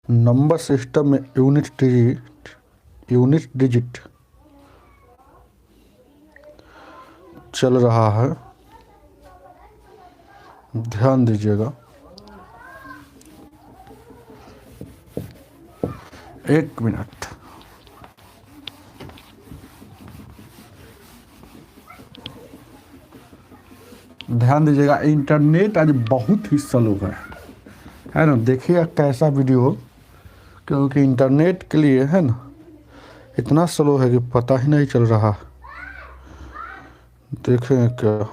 Number system में unit digit चल रहा है, ध्यान दीजिएगा। एक मिनट। ध्यान दीजिएगा, इंटरनेट आज बहुत ही स्लो है ना। देखिए कैसा वीडियो, क्योंकि इंटरनेट के लिए है ना इतना स्लो है कि पता ही नहीं चल रहा। देखें क्या,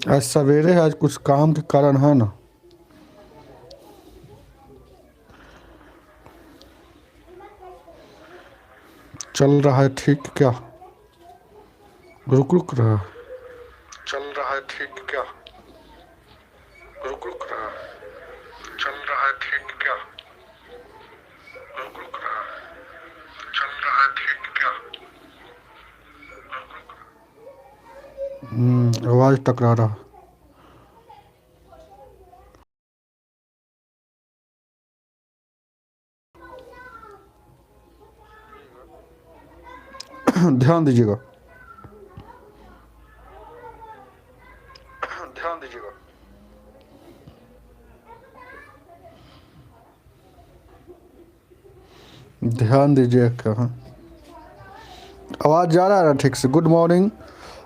आज सवेरे आज कुछ काम के कारण है ना, चल रहा है ठीक क्या, रुक रहा है, चल रहा है ठीक क्या, रुक रहा है, चल रहा है ठीक क्या, रुक रहा है, चल रहा है ठीक क्या, आवाज टकरा रहा। ध्यान दीजिएगा, ध्यान दीजिएगा। ध्यान दीजिए क्या है, आवाज़ जा रहा है ठीक से। Good morning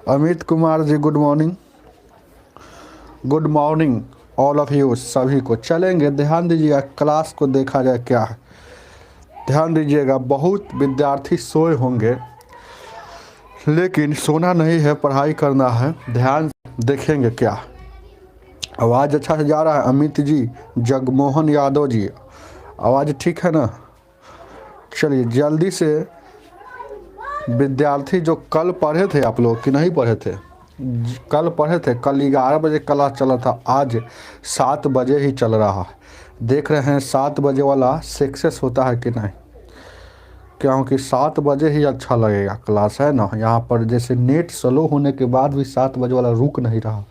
Amit Kumar ji, good morning, good morning all of you, सभी को। चलेंगे, ध्यान दीजिएगा, क्लास को देखा जाए क्या है। ध्यान दीजिएगा, बहुत विद्यार्थी सोए होंगे, लेकिन सोना नहीं है, पढ़ाई करना है। ध्यान देखेंगे क्या। आवाज़ अच्छा से जा रहा है अमित जी, जगमोहन यादव जी, आवाज़ ठीक है ना। चलिए जल्दी से, विद्यार्थी जो कल पढ़े थे, आप लोग कि नहीं पढ़े थे, कल पढ़े थे, कल 11 बजे क्लास चला था, आज 7 बजे ही चल रहा है। देख रहे हैं 7 बजे वाला सक्सेस होता है कि नहीं, क्योंकि 7 बजे ही अच्छा लगेगा क्लास, है ना। यहाँ पर जैसे नेट स्लो होने के बाद भी 7 बजे वाला रुक नहीं रहा,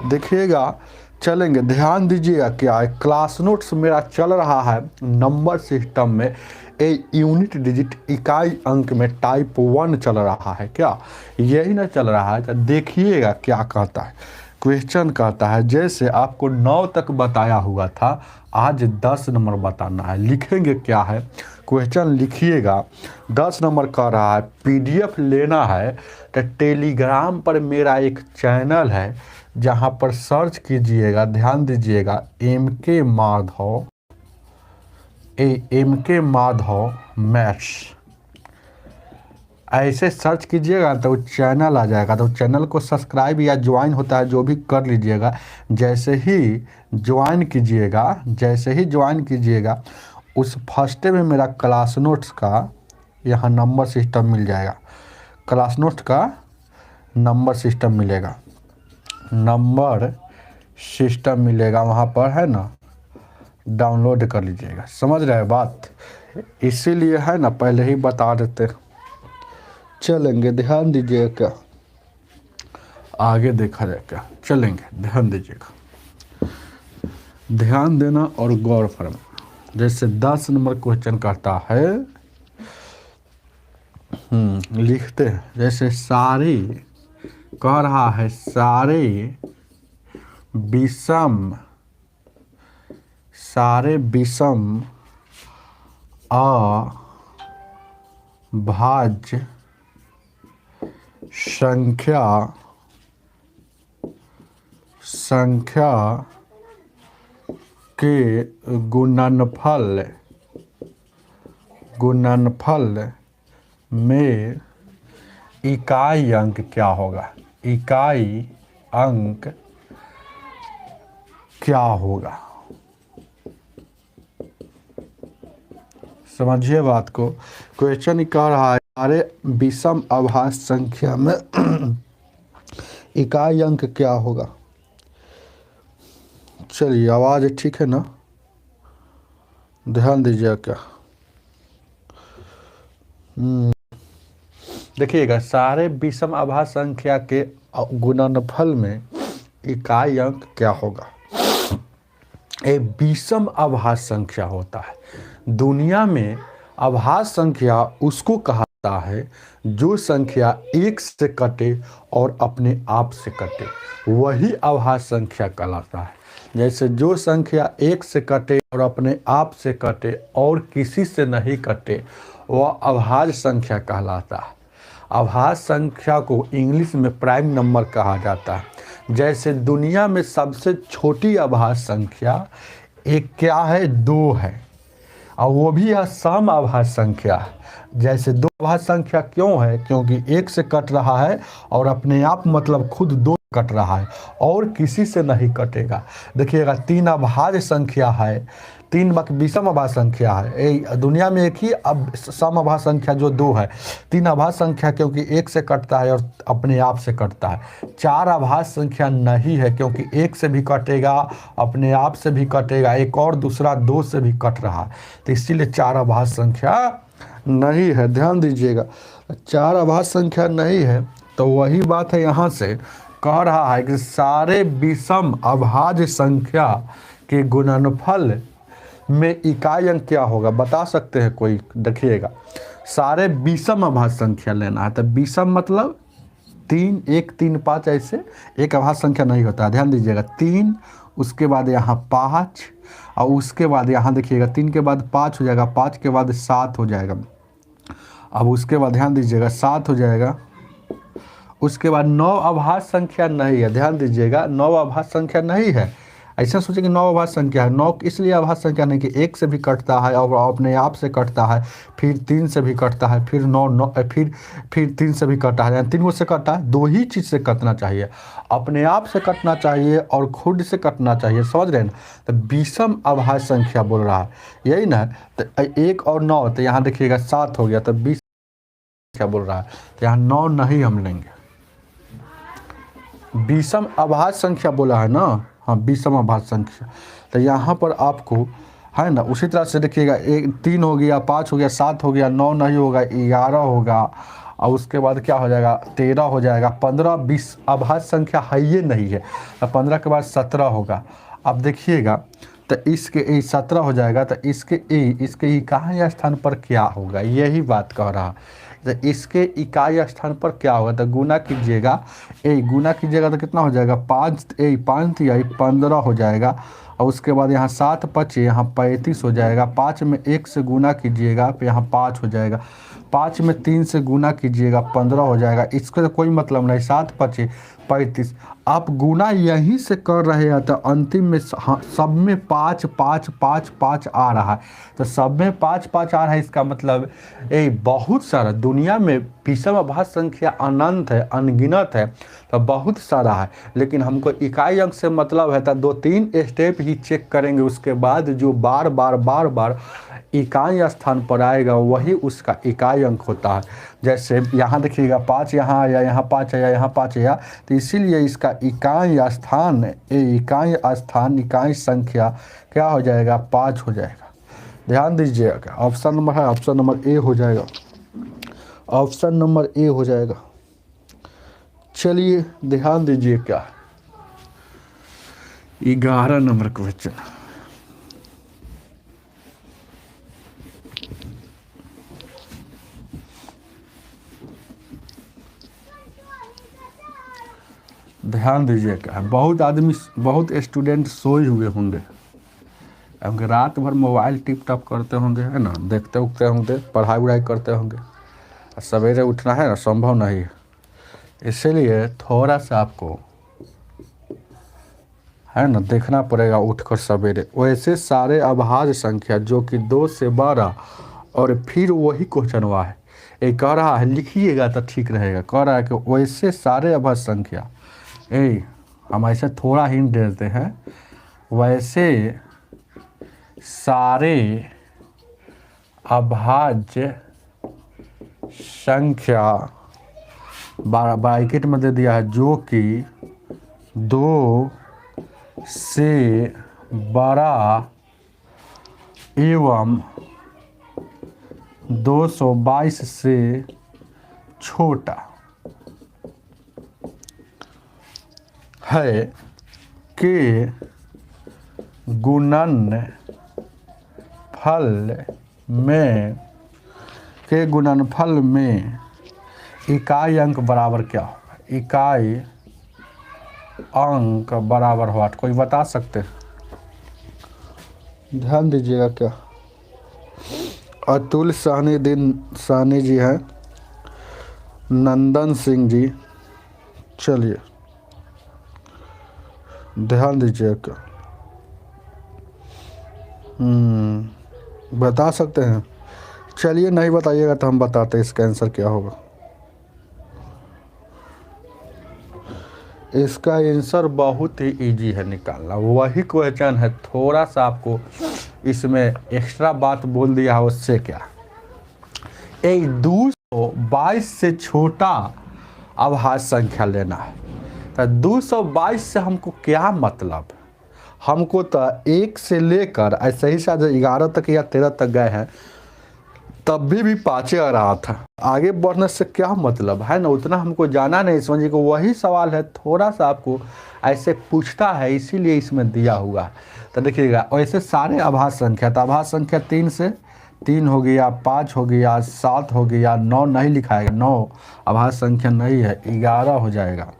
देखिएगा। चलेंगे, ध्यान दीजिएगा क्या है, क्लास नोट्स मेरा चल रहा है नंबर सिस्टम में, ए यूनिट डिजिट इकाई अंक में टाइप 1 चल रहा है क्या, यही ना चल रहा है। तो देखिएगा क्या कहता है, क्वेश्चन कहता है जैसे आपको 9 तक बताया हुआ था, आज 10 नंबर बताना है। लिखेंगे क्या है, क्वेश्चन लिखिएगा। 10 नंबर कह रहा है पीडीएफ लेना है तो टेलीग्राम पर मेरा एक चैनल है, जहां पर सर्च कीजिएगा, ध्यान दीजिएगा, एम के माधव मैथ्स, ऐसे सर्च कीजिएगा तो चैनल आ जाएगा। तो चैनल को सब्सक्राइब या ज्वाइन होता है जो भी कर लीजिएगा। जैसे ही ज्वाइन कीजिएगा, उस फर्स्ट में मेरा क्लास नोट्स का यहाँ नंबर सिस्टम मिल जाएगा, क्लास नोट्स का नंबर सिस्टम मिलेगा, नंबर सिस्टम मिलेगा वहाँ पर, है ना। डाउनलोड कर लीजिएगा, समझ रहे हैं बात, इसीलिए है ना पहले ही बता देते। चलेंगे, ध्यान दीजिएगा क्या, आगे देखा जाए क्या। चलेंगे, ध्यान दीजिएगा, ध्यान देना और गौर फरमा। जैसे 10 नंबर क्वेश्चन करता है, लिखते हैं जैसे सारे, कह रहा है सारे विषम अभाज्य संख्या के गुणनफल में इकाई अंक क्या होगा, इकाई अंक क्या होगा। समझिए बात को, क्वेश्चन कह रहा है सारे विषम अभाज्य संख्या में इकाई अंक क्या होगा। चलिए, आवाज़ ठीक है ना, ध्यान दीजिए क्या। देखिएगा सारे विषम अभाज्य संख्या के गुणनफल में इकाई अंक क्या होगा। ये विषम अभाज्य संख्या होता है। दुनिया में अभाज्य संख्या उसको कहता है जो संख्या एक से कटे और अपने आप से कटे, वही अभाज्य संख्या कहलाता है। जैसे जो संख्या एक से कटे और अपने आप से कटे और किसी से नहीं कटे, वह अभाज्य संख्या कहलाता है। अभाज्य संख्या को इंग्लिश में प्राइम नंबर कहा जाता है। जैसे दुनिया में सबसे छोटी अभाज्य संख्या एक क्या है, 2 है, और वो भी यह सम अभाज्य संख्या है। जैसे 2 अभाज्य संख्या क्यों है, क्योंकि एक से कट रहा है और अपने आप मतलब खुद 2 कट रहा है और किसी से नहीं कटेगा। देखिएगा 3 अभाज्य संख्या है, 3 विषम अभाज्य संख्या है। दुनिया में एक ही अब सम अभाज्य संख्या जो 2 है। 3 अभाज्य संख्या क्योंकि एक से कटता है और अपने आप से कटता है। 4 अभाज्य संख्या नहीं है क्योंकि एक से भी कटेगा, अपने आप से भी कटेगा, एक और दूसरा 2 से भी कट रहा है, तो इसीलिए 4 अभाज्य संख्या नहीं है। ध्यान दीजिएगा 4 अभाज्य संख्या नहीं है, तो वही बात है यहाँ से कह रहा है कि सारे विषम अभाज्य संख्या के गुणनफल में इकाई अंक क्या होगा, बता सकते हैं कोई। देखिएगा सारे विषम अभाज्य संख्या लेना है, तो विषम मतलब 3, 1, 3, 5 ऐसे एक अभाज्य संख्या नहीं होता है। ध्यान दीजिएगा 3, उसके बाद यहाँ 5 और उसके बाद यहाँ देखिएगा 3 के बाद 5 हो जाएगा, 5 के बाद 7 हो जाएगा। अब उसके बाद ध्यान दीजिएगा 7 हो जाएगा। उसके बाद 9 अभाज्य संख्या नहीं है। ध्यान दीजिएगा 9 अभाज्य संख्या नहीं है। ऐसा सोचे कि 9 अभाज्य संख्या है। 9 इसलिए अभाज्य संख्या नहीं कि 1 से भी कटता है और अपने आप से कटता है, फिर 3 से भी कटता है, फिर 9 फिर 3 से भी कटा है। 3 से कटा है, 2 ही चीज़ से कटना चाहिए, अपने आप से कटना चाहिए और खुद से कटना चाहिए। समझ रहे हैं ना। तो विषम अभाज्य संख्या बोल रहा है, यही ना। तो 1 और 9, तो यहाँ देखिएगा 7 हो गया, तो 20 क्या बोल रहा है, तो यहाँ 9 नहीं हम लेंगे। विषम अभाज्य संख्या बोला है ना, हाँ विषम अभाज्य संख्या। तो यहाँ पर आपको है ना उसी तरह से देखिएगा 3 हो गया, 5 हो गया, 7 हो गया, 9 नहीं होगा, 11 होगा, और उसके बाद क्या हो जाएगा 13 हो जाएगा, 15 20 अभाज्य संख्या है ये नहीं है, तो 15 के बाद 17 होगा। अब देखिएगा तो इसके 17 हो जाएगा, तो इसके इकाई स्थान पर क्या होगा, यही बात कह रहा। तो इसके इकाई स्थान पर क्या होगा, तो गुना कीजिएगा, गुना कीजिएगा तो कितना हो जाएगा 5 15 हो जाएगा। और उसके बाद यहाँ 7 5 यहाँ 35 हो जाएगा। 5 में 1 से गुना कीजिएगा तो यहाँ 5 हो जाएगा। 5 में 3 से गुना कीजिएगा 15 हो जाएगा। इसका तो कोई मतलब नहीं, 7 5 35। आप गुना यहीं से कर रहे हैं तो अंतिम में सब में 5 5 5 5 आ रहा है, तो सब में 5 5 आ रहा है। इसका मतलब बहुत सारा दुनिया में विषम अभाज्य संख्या अनंत है, अनगिनत है, तो बहुत सारा है। लेकिन हमको इकाई अंक से मतलब है तो 2-3 स्टेप ही चेक करेंगे, उसके बाद जो बार बार इकाई स्थान पर आएगा वही उसका इकाई अंक होता है। जैसे यहाँ देखिएगा 5 यहाँ आया, यहाँ 5 आया, यहाँ 5 आया, तो इसीलिए इसका इकाई संख्या क्या हो जाएगा 5 हो जाएगा। ध्यान दीजिएगा ऑप्शन नंबर है, ऑप्शन नंबर ए हो जाएगा, ऑप्शन नंबर ए हो जाएगा। चलिए ध्यान दीजिए क्या 11 नंबर क्वेश्चन। ध्यान दीजिएगा बहुत स्टूडेंट सोए हुए होंगे, क्योंकि रात भर मोबाइल टिप टॉप करते होंगे, है ना, देखते उठते होंगे, पढ़ाई वढ़ाई करते होंगे, सवेरे उठना है ना संभव नहीं है। इसीलिए थोड़ा सा आपको है ना देखना पड़ेगा उठकर सवेरे। वैसे सारे अभाज्य संख्या जो कि 2 से 12 और फिर वही क्वेश्चन हुआ है, ये कह रहा है लिखिएगा तो ठीक रहेगा। कह रहा है कि वैसे सारे अभाज्य संख्या, हम ऐसे थोड़ा हिंट देते हैं, वैसे सारे अभाज्य संख्या ब्रैकेट में दे दिया है जो कि 2 से बड़ा एवं 222 से छोटा है के गुणनफल में इकाई अंक बराबर क्या होगा? इकाई अंक बराबर व्हाट? कोई बता सकते हैं? ध्यान दीजिएगा क्या। अतुल साहनी जी हैं, नंदन सिंह जी, चलिए ध्यान दीजिएगा क्या। बता सकते हैं? चलिए नहीं बताइएगा तो हम बताते हैं इसका आंसर क्या होगा। इसका आंसर बहुत ही इजी है निकालना, वही क्वेश्चन है, थोड़ा सा आपको इसमें एक्स्ट्रा बात बोल दिया है, उससे क्या। 222 से छोटा अभाज्य संख्या लेना है। तो 222 से हमको क्या मतलब? हमको तो 1 से लेकर ऐसे ही शायद 11 तक या 13 तक गए हैं, तब भी 5 आ रहा था। आगे बढ़ने से क्या मतलब है ना, उतना हमको जाना नहीं। समझिए को वही सवाल है, थोड़ा सा आपको ऐसे पूछता है, इसीलिए इसमें दिया हुआ है। तो देखिएगा ऐसे सारे अभाज्य संख्या, तो अभाज्य संख्या 3 से 3 हो गया, 5 हो गया, 7 हो गया, 9 नहीं लिखाएगा, 9 अभाज्य संख्या नहीं है, 11 हो जाएगा।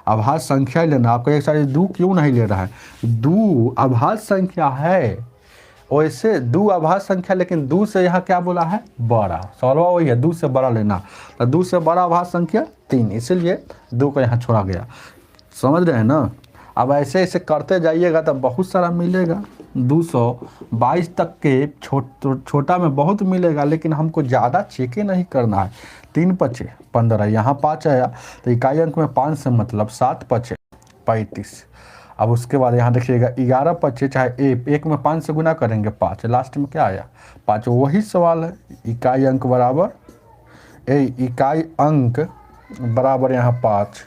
अभाज्य संख्या ही लेना आपको। एक सारी 2 क्यों नहीं ले रहा है? 2 अभाज्य संख्या है, वैसे 2 अभाज्य संख्या, लेकिन 2 से यहाँ क्या बोला है? बड़ा। सवाल वही है, 2 से बड़ा लेना। तो 2 से बड़ा अभाज्य संख्या 3, इसीलिए 2 को यहाँ छोड़ा गया। समझ रहे हैं ना। अब ऐसे ऐसे करते जाइएगा तो बहुत सारा मिलेगा। 222 तक के छोटा में बहुत मिलेगा, लेकिन हमको ज़्यादा चेक नहीं करना है। 3 पचे 15, यहाँ 5 आया तो इकाई अंक में 5 से मतलब 7 पचे 35। अब उसके बाद यहाँ देखिएगा 11 पचे चाहे 1 में 5 से गुना करेंगे 5, लास्ट में क्या आया? 5। वही सवाल है, इकाई अंक बराबर इकाई अंक बराबर यहाँ 5।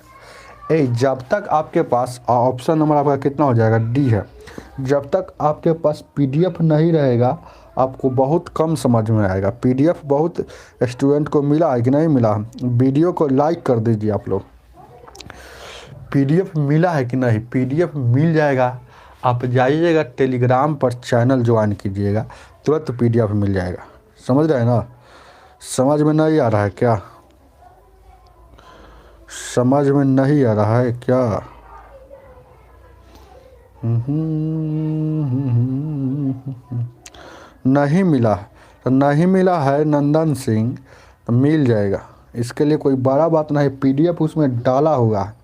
जब तक आपके पास ऑप्शन नंबर आपका कितना हो जाएगा? डी है। जब तक आपके पास पीडीएफ नहीं रहेगा आपको बहुत कम समझ में आएगा। पीडीएफ बहुत स्टूडेंट को मिला है कि नहीं मिला? वीडियो को लाइक कर दीजिए आप लोग। पीडीएफ मिला है कि नहीं? पीडीएफ मिल जाएगा, आप जाइएगा टेलीग्राम पर, चैनल ज्वाइन कीजिएगा, तुरंत पीडीएफ मिल जाएगा। समझ रहे हैं ना? समझ में नहीं आ रहा है क्या? समझ में नहीं आ रहा है क्या? नहीं मिला तो नहीं मिला है नंदन सिंह, तो मिल जाएगा। इसके लिए कोई बड़ा बात नहीं, पीडीएफ उसमें डाला हुआ है।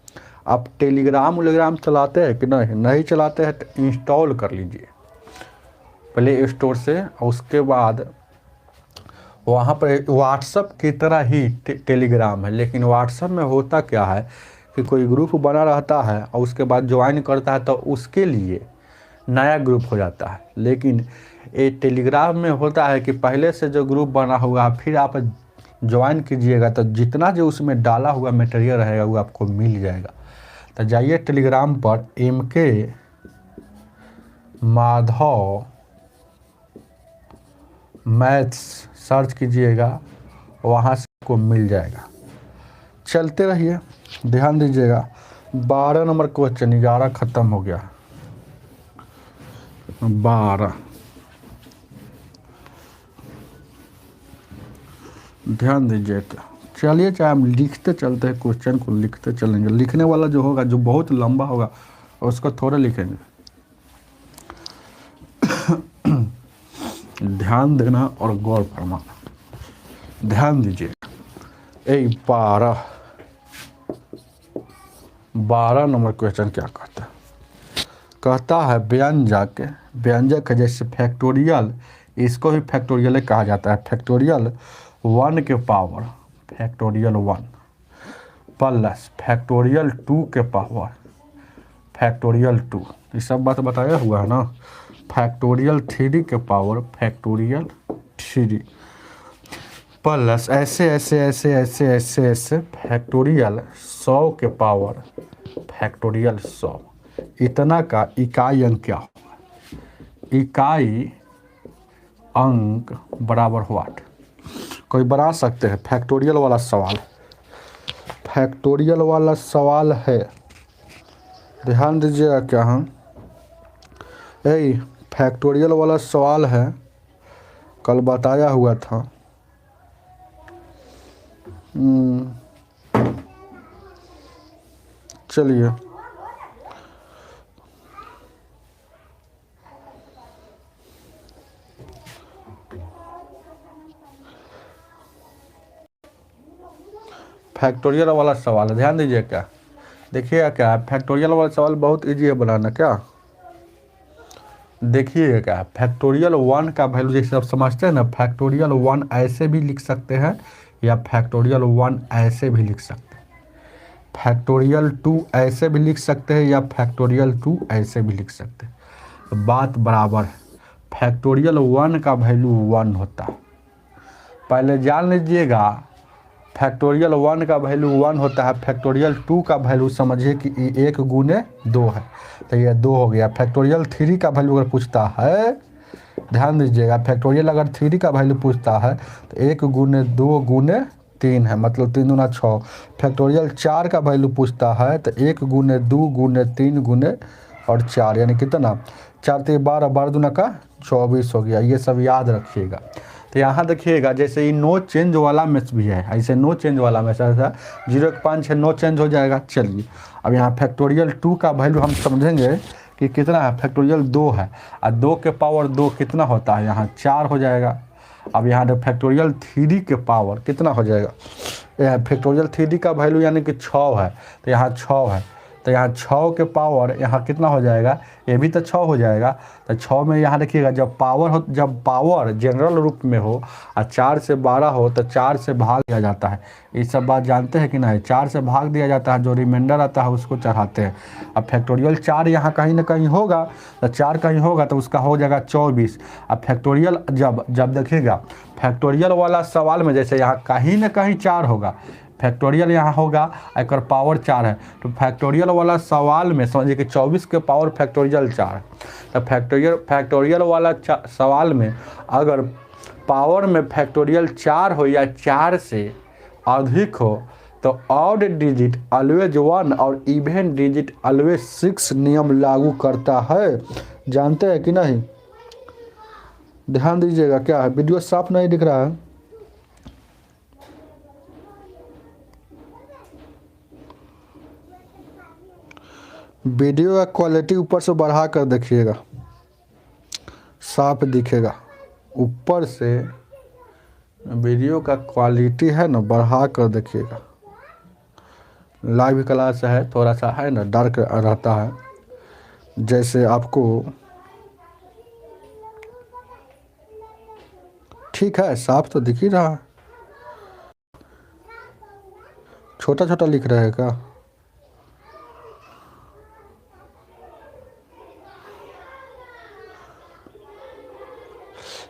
आप टेलीग्राम चलाते हैं कि नहीं? नहीं चलाते हैं तो इंस्टॉल कर लीजिए प्ले स्टोर से, और उसके बाद वहाँ पर व्हाट्सअप की तरह ही टेलीग्राम है, लेकिन व्हाट्सअप में होता क्या है कि कोई ग्रुप बना रहता है और उसके बाद ज्वाइन करता है तो उसके लिए नया ग्रुप हो जाता है। लेकिन ये टेलीग्राम में होता है कि पहले से जो ग्रुप बना हुआ फिर आप ज्वाइन कीजिएगा तो जितना जो उसमें डाला हुआ मटेरियल रहेगा वो आपको मिल जाएगा। तो जाइए टेलीग्राम पर MK माधव मैथ्स सर्च कीजिएगा, वहाँ से आपको मिल जाएगा। चलते रहिए, ध्यान दीजिएगा। 12 नंबर क्वेश्चन, 11 ख़त्म हो गया, 12 ध्यान दीजिएगा। चलिए चाहे हम लिखते चलते हैं, क्वेश्चन को लिखते चलेंगे। लिखने वाला जो होगा, जो बहुत लंबा होगा उसको थोड़े लिखेंगे। ध्यान देना और गौर फरमाना। ध्यान दीजिए। 12 नंबर क्वेश्चन क्या कहता है? कहता है व्यंजक है, जैसे फैक्टोरियल, इसको भी फैक्टोरियल कहा जाता है। फैक्टोरियल 1 के पावर फैक्टोरियल 1 प्लस फैक्टोरियल 2 के पावर फैक्टोरियल 2, ये सब बात बताया हुआ है ना। फैक्टोरियल 3 के पावर फैक्टोरियल 3 प्लस ऐसे फैक्टोरियल 100 के पावर फैक्टोरियल 100। इतना का इकाई अंक क्या होगा? इकाई अंक बराबर व्हाट? कोई बना सकते हैं? फैक्टोरियल वाला सवाल फैक्टोरियल वाला सवाल है, ध्यान दीजिएगा क्या हम फैक्टोरियल वाला सवाल है, कल बताया हुआ था। चलिए फैक्टोरियल वाला सवाल है, ध्यान दीजिए क्या, देखिएगा क्या है, फैक्टोरियल वाला सवाल बहुत इजी है बनाना। क्या देखिएगा क्या, फैक्टोरियल 1 का वैल्यू जैसे आप समझते हैं ना, फैक्टोरियल 1 ऐसे भी लिख सकते हैं या फैक्टोरियल 1 ऐसे भी लिख सकते हैं, फैक्टोरियल 2 ऐसे भी लिख सकते हैं या फैक्टोरियल 2 ऐसे भी लिख सकते हैं, तो बात बराबर है। फैक्टोरियल 1 का वैल्यू 1 होता है, पहले जान लीजिएगा फैक्टोरियल 1 का वैल्यू 1 होता है। फैक्टोरियल 2 का वैल्यू समझिए कि 1 गुने 2 है, तो ये 2 हो गया। फैक्टोरियल 3 का वैल्यू अगर पूछता है, ध्यान दीजिएगा, फैक्टोरियल अगर 3 का वैल्यू पूछता है तो 1 गुने 2 गुने 3 है, मतलब 3 दूना 6। फैक्टोरियल 4 का वैल्यू पूछता है तो 1 गुने 2 गुने 3 गुने और 4, यानी कितना, 4 3 12, 12 दूना का 24 हो गया। ये सब याद रखिएगा। तो यहाँ देखिएगा जैसे ये नो चेंज वाला मैच भी है, ऐसे नो चेंज वाला मैच ऐसा 0 के 5 है, नो चेंज हो जाएगा। चलिए अब यहाँ फैक्टोरियल 2 का वैल्यू हम समझेंगे कि कितना है, फैक्टोरियल 2 है और 2 के पावर 2 कितना होता है, यहाँ 4 हो जाएगा। अब यहाँ फैक्टोरियल 3 के पावर कितना हो जाएगा, यहाँ फैक्टोरियल 3 का वैल्यू यानी कि 6 है, तो यहाँ 6 है, तो यहाँ 6 के पावर यहाँ कितना हो जाएगा, ये भी तो 6 हो जाएगा। तो 6 में यहाँ देखिएगा जब पावर जनरल रूप में हो और 4 से 12 हो तो 4 से भाग दिया जाता है। ये सब बात जानते हैं कि नहीं, 4 से भाग दिया जाता है, जो रिमाइंडर आता है उसको चढ़ाते हैं। अब फैक्टोरियल 4 यहाँ कहीं ना कहीं होगा, तो 4 कहीं होगा तो उसका हो जाएगा 24। अब फैक्टोरियल जब देखिएगा फैक्टोरियल वाला सवाल में जैसे यहाँ कहीं ना कहीं 4 होगा, फैक्टोरियल यहाँ होगा, एक पावर 4 है, तो फैक्टोरियल वाला सवाल में समझिए कि 24 के पावर फैक्टोरियल 4, तो फैक्टोरियल वाला सवाल में अगर पावर में फैक्टोरियल 4 हो या 4 से अधिक हो तो ऑड डिजिट ऑलवेज 1 और इवन डिजिट ऑलवेज 6 नियम लागू करता है। जानते हैं कि नहीं, ध्यान दीजिएगा। क्या है, वीडियो साफ नहीं दिख रहा है, वीडियो का क्वालिटी ऊपर से बढ़ा कर देखिएगा, साफ दिखेगा। ऊपर से वीडियो का क्वालिटी है ना, बढ़ा कर देखिएगा। लाइव क्लास है, थोड़ा सा है ना डार्क रहता है, जैसे आपको ठीक है, साफ तो दिख ही रहा है, छोटा छोटा लिख रहेगा।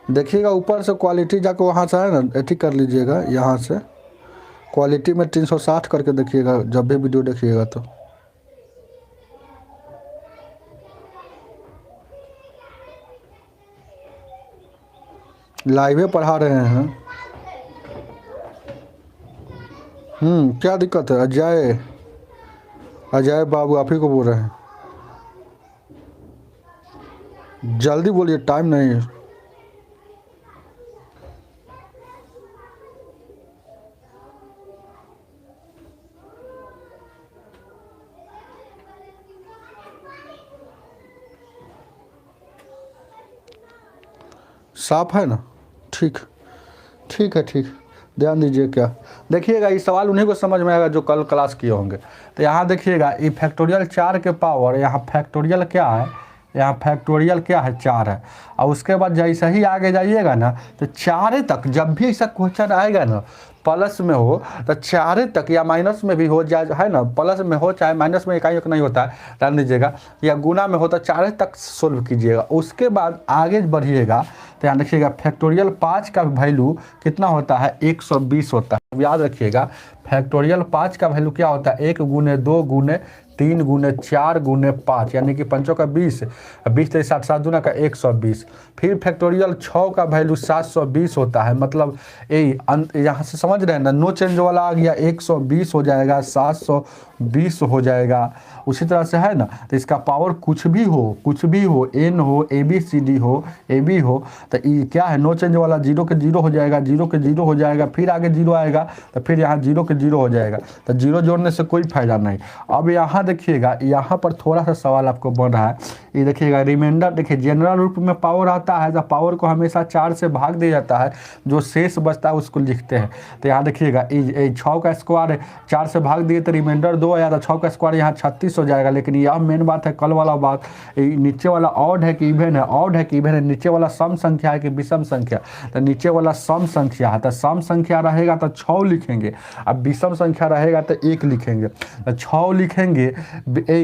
देखिएगा ऊपर से क्वालिटी जाकर वहाँ से है ना एडिट कर लीजिएगा, यहाँ से क्वालिटी में 360 करके देखिएगा जब भी वीडियो देखिएगा। तो लाइवे पढ़ा रहे हैं। क्या दिक्कत है, अजय बाबू आप ही को बोल रहे हैं, जल्दी बोलिए, टाइम नहीं है। साफ है ना, ठीक ठीक है, ठीक, ध्यान दीजिए। क्या देखिएगा, ये सवाल उन्हीं को समझ में आएगा जो कल क्लास किए होंगे। तो यहाँ देखिएगा ये फैक्टोरियल 4 के पावर, यहाँ फैक्टोरियल क्या है, यहाँ फैक्टोरियल क्या है, 4 है। और उसके बाद जैसे ही आगे जाइएगा ना तो 4 तक जब भी ऐसा क्वेश्चन आएगा ना, प्लस में हो तो 4 तक या माइनस में भी हो जाए, है ना, प्लस में हो चाहे माइनस में इकाई नहीं होता है, ध्यान दीजिएगा, या गुना में हो तो 4 तक सोल्व कीजिएगा। उसके बाद आगे बढ़िएगा तो यहाँ देखिएगा फैक्टोरियल 5 का वैल्यू कितना होता है, 120 होता है। अब याद रखिएगा फैक्टोरियल 5 का वैल्यू क्या होता है, 1 गुने 2 गुने 3 गुने 4 गुने 5 यानी कि 5 का 20, 20 से 60, 7 दूना का 120। फिर फैक्टोरियल 6 का वैल्यू 720 होता है, मतलब यहाँ से समझ रहे हैं ना, नो चेंज वाला आ गया 120 हो जाएगा, 720 हो जाएगा। उसी तरह से है ना, तो इसका पावर कुछ भी हो, n हो, ABCD हो, AB हो, तो ये क्या है, नो चेंज वाला 0 के 0 हो जाएगा, 0 के 0 हो जाएगा, फिर आगे 0 आएगा तो फिर यहाँ 0 के 0 हो जाएगा, तो 0 जोड़ने से कोई फायदा नहीं। अब यहाँ देखिएगा, यहाँ पर थोड़ा सा सवाल आपको बन रहा है, ये देखिएगा रिमाइंडर, देखिए जनरल रूप में पावर आता है तो पावर को हमेशा 4 से भाग दिया जाता है, जो शेष बचता है उसको लिखते हैं। तो यहाँ देखिएगा 6 का स्क्वायर 4 से भाग दिए तो रिमाइंडर 2 आया, तो 6 का स्क्वायर यहाँ 36 हो जाएगा। लेकिन यह मेन बात है, कल वाला बात, नीचे वाला ऑड है कि इवन है, ऑड है कि इवन है, नीचे वाला सम संख्या है कि विषम संख्या, तो नीचे वाला सम संख्या है, तो सम संख्या रहेगा तो 6 लिखेंगे, अब विषम संख्या रहेगा तो 1 लिखेंगे। तो 6 लिखेंगे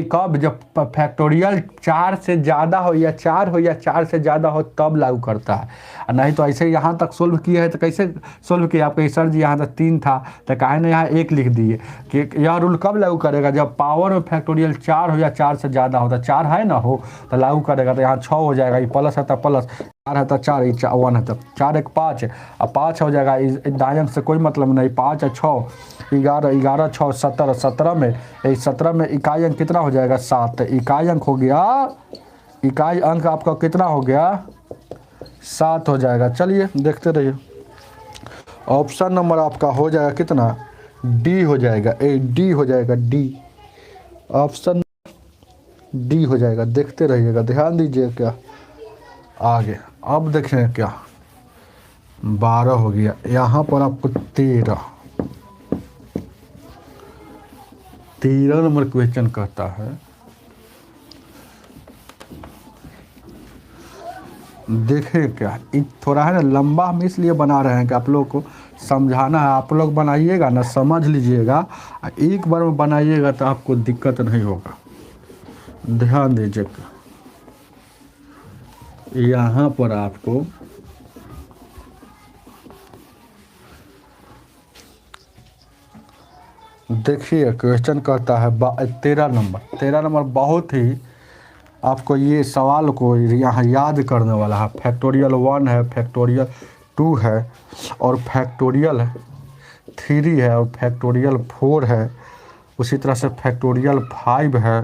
कब, जब फैक्टोरियल 4 से ज़्यादा हो या 4 हो या 4 से ज़्यादा हो तब लागू करता है, नहीं तो ऐसे यहाँ तक सोल्व किया है तो कैसे सोल्व किया आपके सर जी, यहाँ तक 3 था तो काहे ना यहाँ 1 लिख दिए कि यह रूल कब लागू करेगा, जब पावर में फैक्टोरियल 4 हो या 4 से ज़्यादा हो, तो 4 है ना हो तो लागू करेगा। तो यहाँ 6 हो जाएगा, ये प्लस है तो प्लस, 4 है तो 4, 1 है तो 4, 1 5, अब 5 हो जाएगा, दायन से कोई मतलब नहीं, 5 है 6, 11, 11 6 17, 17 में 17 में इकाई अंक कितना हो जाएगा 7, इकाई अंक हो गया, इकाई अंक आपका कितना हो गया 7 हो जाएगा। चलिए देखते रहिए, ऑप्शन नंबर आपका हो जाएगा कितना, डी हो जाएगा, डी हो जाएगा, डी ऑप्शन डी हो जाएगा। देखते रहिएगा, ध्यान दीजिए क्या आगे। अब देखें क्या 12 हो गया, यहाँ पर आपको 13 नंबर क्वेश्चन कहता है, देखें क्या, थोड़ा है ना लंबा हम इसलिए बना रहे हैं कि आप लोग को समझाना है, आप लोग बनाइएगा ना समझ लीजिएगा, एक बार में बनाइएगा तो आपको दिक्कत नहीं होगा। ध्यान दीजिएगा, यहाँ पर आपको देखिए क्वेश्चन करता है 13 नंबर बहुत ही आपको ये सवाल को यहाँ याद करने वाला है। फैक्टोरियल 1 है, फैक्टोरियल 2 है, और फैक्टोरियल 3 है, और फैक्टोरियल 4 है, उसी तरह से फैक्टोरियल 5 है।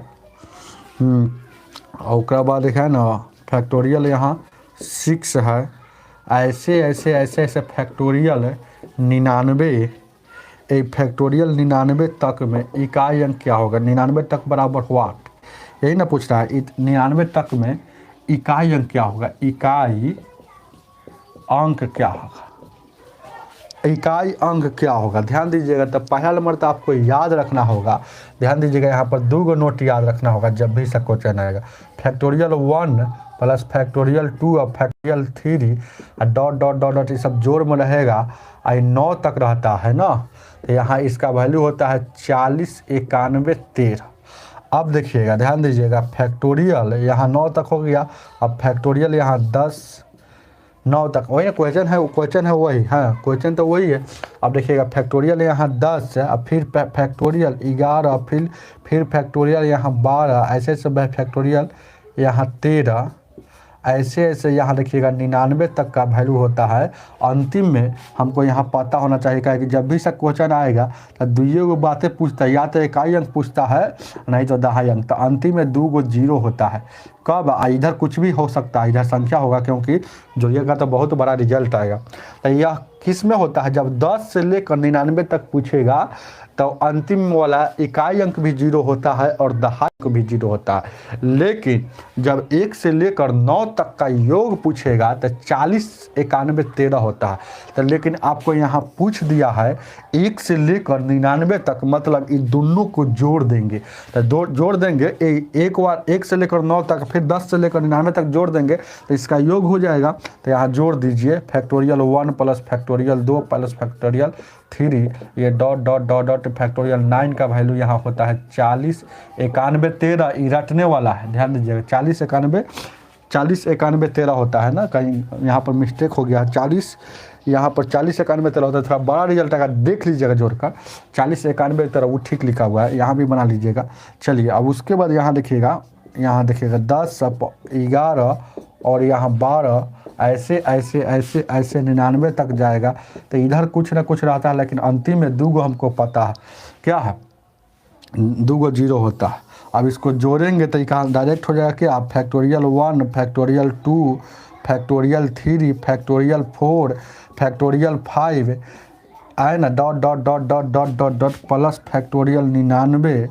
और उसके बाद है ना फैक्टोरियल यहाँ 6 है। ऐसे फैक्टोरियल 99, एक फैक्टोरियल 99 तक में इकाई अंक क्या होगा, 99 तक बराबर वाट, यही ना पूछ रहा है। 99 तक में इकाई अंक क्या होगा, इकाई अंक क्या होगा, इकाई अंक क्या होगा, ध्यान दीजिएगा। तब पहला नंबर तो आपको याद रखना होगा, ध्यान दीजिएगा, यहाँ पर 2 नोट याद रखना होगा जब भी सब क्वेश्चन आएगा। फैक्टोरियल 1 प्लस फैक्टोरियल 2 और factorial 3 dot dot dot dot ये सब जोड़ में रहेगा, 9 तक रहता है ना, तो यहाँ इसका वैल्यू होता है 40 91 13। अब देखिएगा, ध्यान दीजिएगा, फैक्टोरियल यहाँ 9 तक हो गया, अब फैक्टोरियल यहाँ 10 9 तक, वही क्वेश्चन है वही, हाँ क्वेश्चन तो वही है। अब देखिएगा फैक्टोरियल यहाँ 10 है, अब फिर फैक्टोरियल 11, फिर फैक्टोरियल यहाँ 12, ऐसे फैक्टोरियल यहाँ 13, ऐसे यहाँ देखिएगा 99 तक का वैल्यू होता है। अंतिम में हमको यहाँ पता होना चाहिए कि जब भी सब क्वेश्चन आएगा तो 2 बातें पूछता है, या तो इकाई अंक पूछता है नहीं तो दहाई अंक, तो अंतिम में 2 0 होता है। कब, इधर कुछ भी हो सकता है, इधर संख्या होगा, क्योंकि जोड़िएगा तो बहुत बड़ा रिजल्ट आएगा। तो यह किस में होता है, जब 10 से लेकर 99 तक पूछेगा तो अंतिम वाला इकाई अंक भी 0 होता है और दहाई अंक भी 0 होता है। लेकिन जब 1 से लेकर 9 तक का योग पूछेगा तो 40 91 13 होता है। तो लेकिन आपको यहाँ पूछ दिया है 1 से लेकर 99 तक, मतलब इन दोनों को जोड़ देंगे, तो जोड़ देंगे एक बार 1 से लेकर 9 तक, फिर 10 से लेकर 99 तक जोड़ देंगे तो इसका योग हो जाएगा। तो यहाँ जोड़ दीजिए, factorial 1 plus factorial 2 plus factorial 3, ये dot dot dot dot factorial 9 का वैल्यू यहाँ होता है 40 91 13, ये रटने वाला है, ध्यान दीजिएगा, 40 91 13 होता है ना, कहीं यहाँ पर मिस्टेक हो गया, 40 यहाँ पर 4091 होता है, थोड़ा बड़ा रिजल्ट आएगा, देख लीजिएगा जोड़कर 4091 तरह वो ठीक लिखा हुआ है, यहाँ भी बना लीजिएगा। चलिए अब उसके बाद यहाँ देखिएगा, यहाँ देखिएगा 10, 11 और यहाँ 12, ऐसे ऐसे ऐसे ऐसे 99 तक जाएगा। तो इधर कुछ ना कुछ रहता है, लेकिन अंतिम में 2 गो हमको पता है क्या है, 2 गो 0 होता है। अब इसको जोड़ेंगे तो कहाँ डायरेक्ट हो जाएगा कि आप factorial 1, factorial 2, factorial 3, factorial 4, factorial 5 आए ना, dot dot dot dot dot dot dot plus factorial 99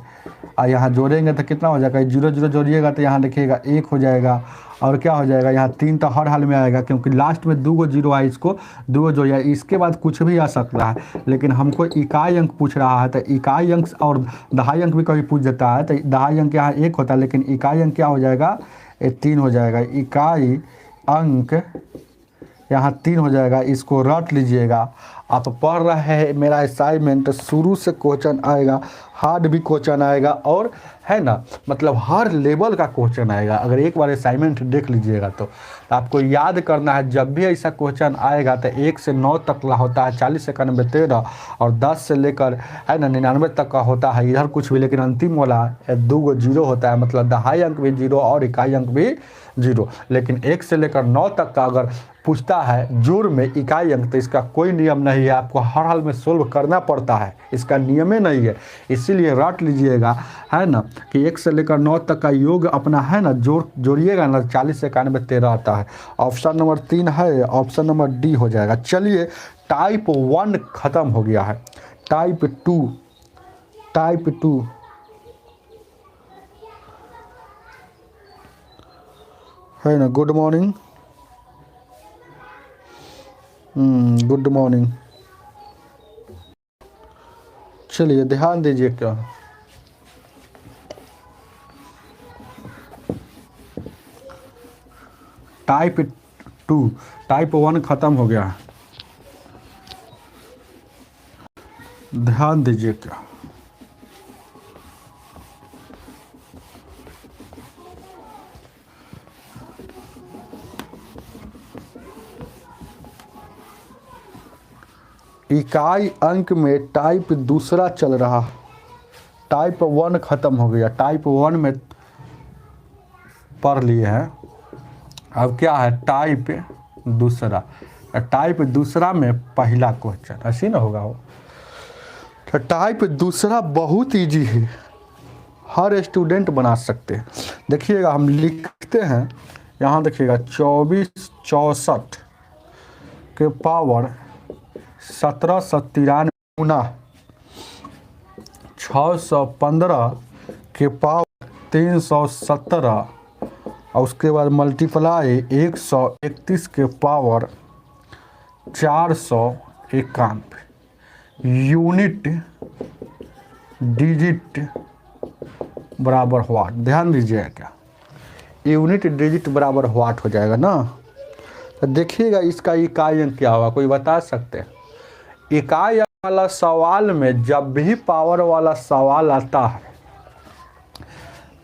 और यहाँ जोड़ेंगे तो कितना हो जाएगा, 0 0 जोड़िएगा तो यहाँ देखिएगा 1 हो जाएगा। और क्या हो जाएगा, यहाँ 3 तो हर हाल में आएगा क्योंकि लास्ट में 2 गो 0 आए, इसको 2 गो जोड़िए। इसके बाद कुछ भी आ सकता है, लेकिन हमको इकाई अंक पूछ रहा है, तो इकाई अंक और दहाई अंक भी कभी पूछ देता है। तो दहाई अंक यहाँ 1 होता है, लेकिन इकाई अंक क्या हो जाएगा, 3 हो जाएगा। इकाई अंक यहाँ 3 हो जाएगा, इसको रट लीजिएगा। आप पढ़ रहे हैं मेरा असाइनमेंट, शुरू से क्वेश्चन आएगा, हार्ड भी क्वेश्चन आएगा, और है ना मतलब हर लेवल का क्वेश्चन आएगा। अगर एक बार असाइनमेंट देख लीजिएगा तो आपको याद करना है, जब भी ऐसा क्वेश्चन आएगा तो 1 से 9 तक का होता है, 40 से 91 13, और 10 से लेकर है ना 99 तक का होता है। इधर कुछ भी, लेकिन अंतिम वाला 2 गो 0 होता है, मतलब दहाई अंक भी 0 और इकाई अंक भी 0। लेकिन 1 से लेकर 9 तक का अगर पूछता है जोड़ में इकाई अंक, तो इसका कोई नियम नहीं है, आपको हर हाल में सोल्व करना पड़ता है, इसका नियम ही नहीं है। इसीलिए रट लीजिएगा है ना कि 1 से लेकर 9 तक का योग अपना है ना जोड़िएगा ना, 40 से 91 13 आता है। ऑप्शन नंबर 3 है, ऑप्शन नंबर डी हो जाएगा। चलिए टाइप 1 खत्म हो गया है, टाइप 2 है ना। Good morning, good morning. चलिए ध्यान दीजिए, क्या टाइप 1 खत्म हो गया है, ध्यान दीजिए क्या। इकाई अंक में टाइप दूसरा चल रहा, टाइप 1 खत्म हो गया, टाइप 1 में पढ़ लिए हैं। अब क्या है टाइप दूसरा, टाइप दूसरा में पहला क्वेश्चन ऐसी ना होगा वो। तो टाइप दूसरा बहुत इजी है, हर स्टूडेंट बना सकते हैं। देखिएगा हम लिखते हैं, यहाँ देखिएगा 24 64 के पावर 1793 गुना 615 के पावर 317 और उसके बाद मल्टीप्लाई 131 के पावर 491 यूनिट डिजिट बराबर व्हाट। ध्यान दीजिएगा क्या, यूनिट डिजिट बराबर व्हाट हो जाएगा ना। तो देखिएगा इसका इकाई अंक क्या होगा, कोई बता सकते हैं। इकाई अंक वाला सवाल में जब भी पावर वाला सवाल आता है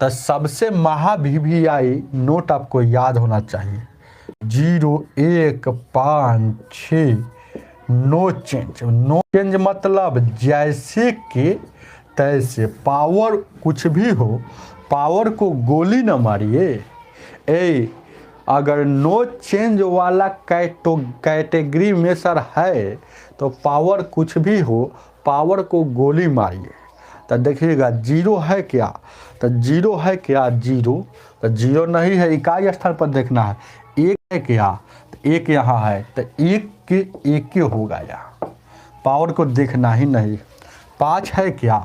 तो सबसे महाभिभियाई नोट आपको याद होना चाहिए, 0 1 5 6 नो चेंज। नो चेंज मतलब जैसे कि तैसे, पावर कुछ भी हो, पावर को गोली न मारिए। अगर नो चेंज वाला कैटेगरी में सर है तो पावर कुछ भी हो, पावर को गोली मारिए। तो देखिएगा 0 है क्या, तो 0 है क्या, 0 तो 0 नहीं है, इकाई स्थान पर देखना है। 1 है क्या, तो 1 यहाँ है, तो 1 के 1 होगा यहाँ, पावर को देखना ही नहीं। 5 है क्या,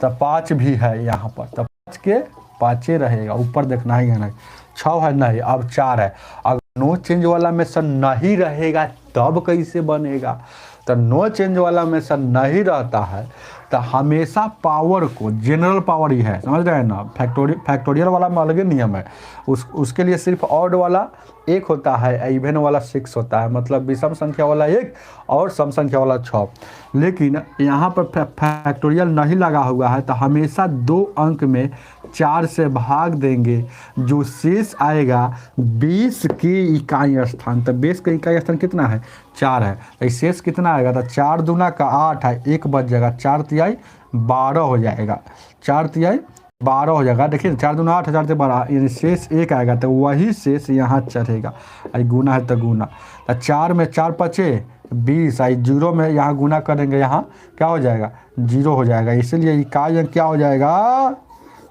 तो 5 भी है यहाँ पर, तो 5 के 5 रहेगा, ऊपर देखना ही है नहीं। 6 है नहीं, अब 4 है। अगर नो चेंज वाला में से नहीं रहेगा तब कैसे बनेगा, तो नो चेंज वाला में से नहीं रहता है तो हमेशा पावर को, जनरल पावर ही है, समझ रहे हैं ना, फैक्टोरियल वाला में अलग नियम है, उसके लिए सिर्फ ऑड वाला 1 होता है, इवन वाला 6 होता है, मतलब विषम संख्या वाला 1 और सम संख्या वाला 6। लेकिन यहाँ पर फैक्टोरियल नहीं लगा हुआ है, तो हमेशा 2 अंक में 4 से भाग देंगे, जो शेष आएगा 20 के इकाई स्थान। तो 20 का इकाई स्थान कितना है, 4 है, तो शेष कितना आएगा, तो 4 दूना का 8 है, 1 बच जाएगा, 4 तिहाई 12 हो जाएगा, 4 तिहाई 12 हो जाएगा। देखिए 4 दूना 8, 4 से 12, यानी शेष 1 आएगा, तो वही शेष यहाँ चढ़ेगा, आई गुना है तो गुना, तो 4 में 4 पचे 20, आई 0 में यहाँ गुना करेंगे, यहाँ क्या हो जाएगा, 0 हो जाएगा, इसीलिए इकाई अंक क्या हो जाएगा,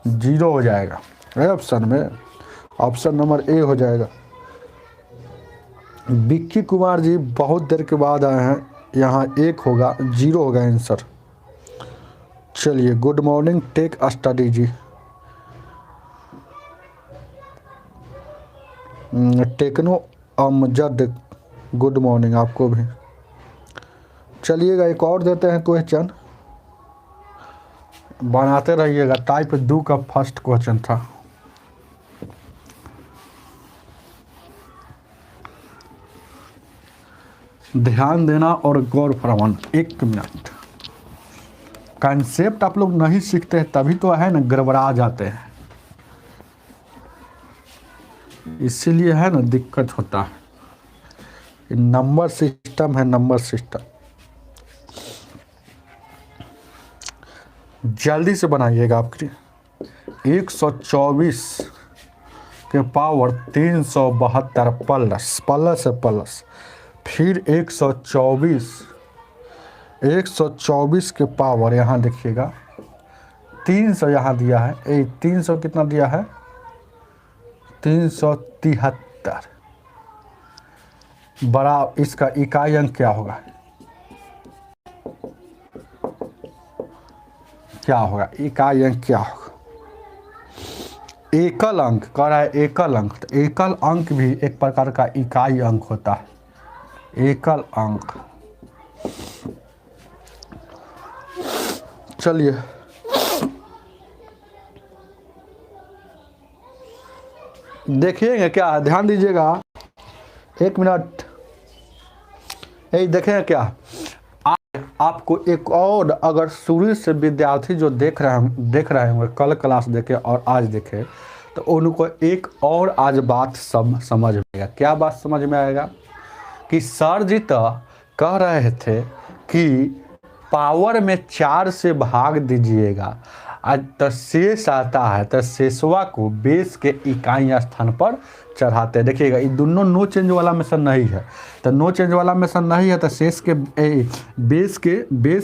0 हो जाएगा। ऑप्शन में ऑप्शन नंबर ए हो जाएगा। विक्की कुमार जी बहुत देर के बाद आए हैं, यहाँ 1 होगा, 0 होगा आंसर। चलिए, गुड मॉर्निंग टेक स्टडी जी, टेक्नो अमजद गुड मॉर्निंग आपको भी। चलिएगा एक और देते हैं क्वेश्चन, बनाते रहिएगा। टाइप 2 का फर्स्ट क्वेश्चन था। ध्यान देना और गौर फरमाना, 1 मिनट। कंसेप्ट आप लोग नहीं सीखते हैं तभी तो है ना गड़बड़ा जाते हैं, इसीलिए है ना दिक्कत होता है। नंबर सिस्टम है, नंबर सिस्टम, जल्दी से बनाइएगा। आपकी 124 के पावर 372 प्लस है प्लस, फिर 124 के पावर यहाँ देखिएगा 300 यहाँ दिया है, 300 कितना दिया है, 373 बड़ा, इसका इकाई अंक क्या होगा, क्या होगा, इकाई अंक क्या होगा। एकल अंक कह रहा है, एकल अंक, तो एकल अंक भी एक प्रकार का इकाई अंक होता है, एकल अंक। चलिए देखिएगा क्या है, ध्यान दीजिएगा, 1 मिनट, यही देखेंगे क्या। आपको एक और, अगर शुरू से विद्यार्थी जो देख रहे होंगे, कल क्लास देखे और आज देखे, तो उनको एक और आज बात समझ में आएगा। क्या बात समझ में आएगा कि सर जी तो कह रहे थे कि पावर में 4 से भाग दीजिएगा, आज तो शेष आता है, तो शेषवा को बेस के इकाई स्थान पर चढ़ाते हैं। देखिएगा ये दोनों नो चेंज वाला मेथड नहीं है, तो नो चेंज वाला मेथड नहीं है, तो शेष के बेस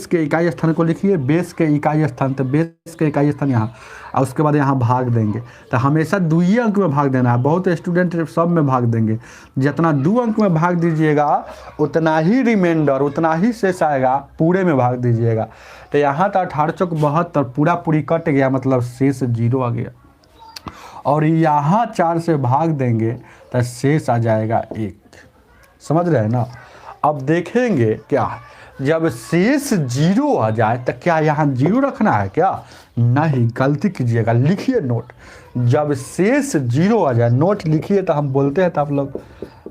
के इकाई स्थान को लिखिए, बेस के इकाई स्थान, तो बेस के इकाई स्थान यहाँ, और उसके बाद यहाँ भाग देंगे। तो हमेशा 2 ही अंक में भाग देना है, बहुत स्टूडेंट सब में भाग देंगे, जितना 2 अंक में भाग दीजिएगा उतना ही रिमाइंडर, उतना ही शेष आएगा, पूरे में भाग दीजिएगा। तो यहाँ तो 18 चौक 72 पूरा पूरी कट गया, मतलब शेष 0 आ गया, और यहाँ 4 से भाग देंगे तो शेष आ जाएगा 1। समझ रहे हैं ना। अब देखेंगे क्या, जब शेष 0 आ जाए तो क्या यहाँ 0 रखना है क्या, नहीं, गलती कीजिएगा, लिखिए नोट। जब शेष 0 आ जाए, नोट लिखिए, तो हम बोलते हैं तो आप लोग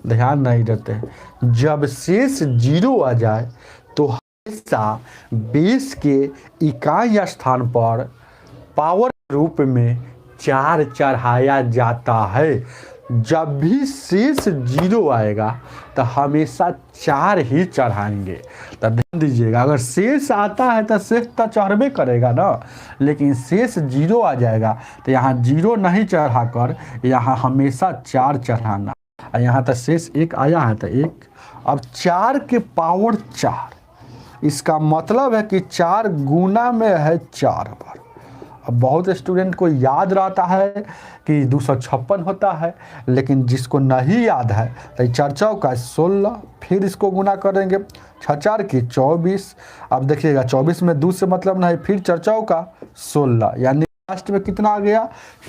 ध्यान नहीं देते हैं। जब शेष 0 आ जाए तो हमेशा बेस के इकाई स्थान पर पावर रूप में 4 चढ़ाया जाता है। जब भी शेष 0 आएगा तो हमेशा 4 ही चढ़ाएंगे। तो ध्यान दीजिएगा, अगर शेष आता है तो शेष तो चढ़बे करेगा ना, लेकिन शेष 0 आ जाएगा तो यहाँ 0 नहीं चढ़ाकर यहाँ हमेशा 4 चढ़ाना। यहाँ तो शेष 1 आया है तो 1, अब 4 के पावर 4, इसका मतलब है कि 4 गुना में है 4 बार। अब बहुत स्टूडेंट को याद रहता है कि 256 होता है, लेकिन जिसको नहीं याद है तो 4 चौका 16, फिर इसको गुना करेंगे 6 4 की 24। अब देखिएगा 24 में 2 से मतलब नहीं, फिर 4 चौका 16, यानी लास्ट में कितना आ गया,